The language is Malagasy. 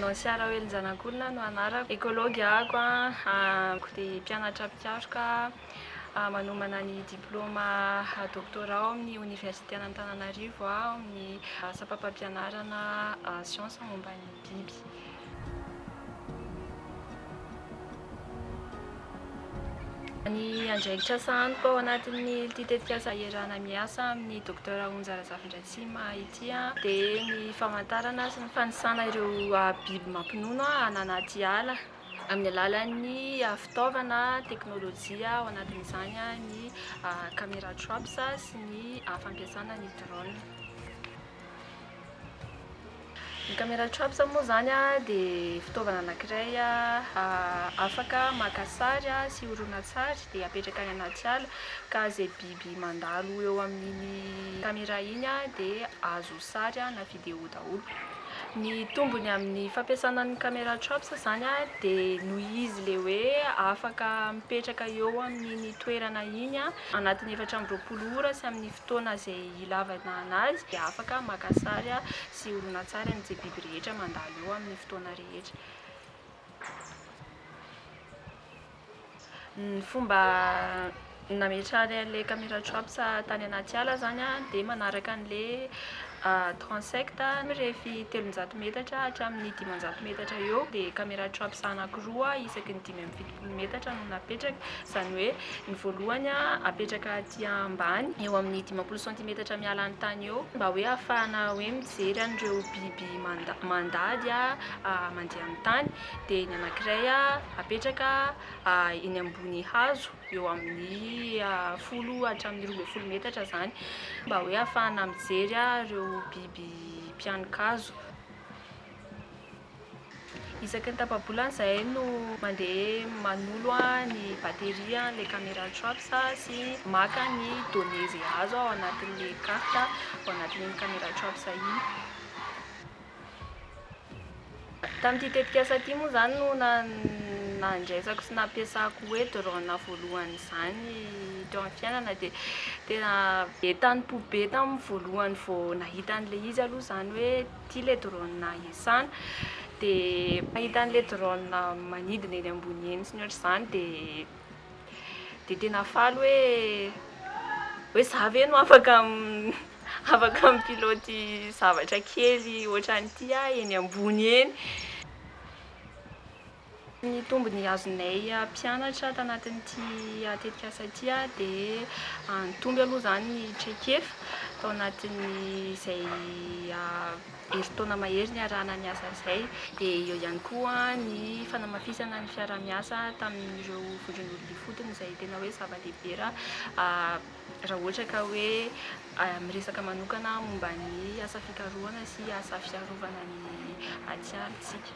Nancy Rahoelin-Janakolona no anarako. Ekôlogue ako dia mpianatra mpikaroka manomana ny diplôma doctorat ao amin'ny Université an'Antananarivo aho amin'ny sapapampianarana siansa momba ny biby. Ny andraikitra sahaniko ao anatin'ny tetika iarahana miasa amin'ny docteur Onjy Razafindratsima ity dia ny famantarana sy ny fanisana ireo biby mampinono anaty ala amin'ny alalan'ny fitaovana teknôlôjia ao anatin'izany ny caméra traps sy ny fampiasana ny drone. Ny caméra traps moa zany dia fitaovana anankiray afaka maka sary sy horonan-tsary dia apetraka any anaty ala ka izay biby mandalo eo amin'iny caméra iny dia azo sary na vidéo daholo. Ny tombony amin'ny fampiasana ny caméra traps zany dia noho izy le hoe afaka mipetraka eo amin'iny toerana iny anatin'ny 420 ora sy amin'ny fotoana izay ilavana anazy dia afaka maka sary sy horonan-tsary an'izay biby rehetra mandalo eo amin'ny fotoana rehetra. Ny fomba nametrahany an'ilay caméra traps tany anaty ala zany dia manaraka an'ilay transect refy 300 metatra hatramin'ny 500 metatra eo dia caméra traps anankiroa isaky ny 570 metatra no napetraka, izany hoe ny voalohany apetraka aty ambany eo amin'ny 50 cm miala ny tany eo mba hoe ahafahana hoe mijery an'ireo biby mandady mandeha amin'ny tany, dia ny anankiray apetraka eny ambony hazo eo amin'ny 10 hatramin'ny 12 metatra zany mba hoe ahafahana mijery ireo biby mpihanin-kazo. Isaky ny tapa-bolana izay no mandeha manolo ny bateria le caméra traps sy maka ny données izay azo ao anatin'ilay carte ao anatin'iny caméra traps iny. Tamin'ity tetikasa ity moa zany no nandraisako sy nampiasako hoe drone voalohany izany teo amin'ny fiainana dia tena entany pobe tamin'ny voalohany vao nahita an'ilay izy aloha zany hoe ity le drone hiasana dia mahita an'ilay drone manidina eny ambony eny sy ny ohatr'izany dia tena faly hoe za ve no afaka mipiloty zavatra kely ohatran'ity eny ambony eny. Ny tombony azonay mpianatra tanatin'ity tetikasa ity dia ny tomby aloha zany ny traikefa tao anatin'ny izay herintaona mahery ny arahana ny asa izay, dia eo ihany koa ny fanamafisana ny fiara-miasa tamin'ireo vondron'olona fotony izay tena hoe zava-dehibe raha ohatra ka hoe miresaka manokana momba ny asa fikarohana sy asa fiarovana ny atialantsika.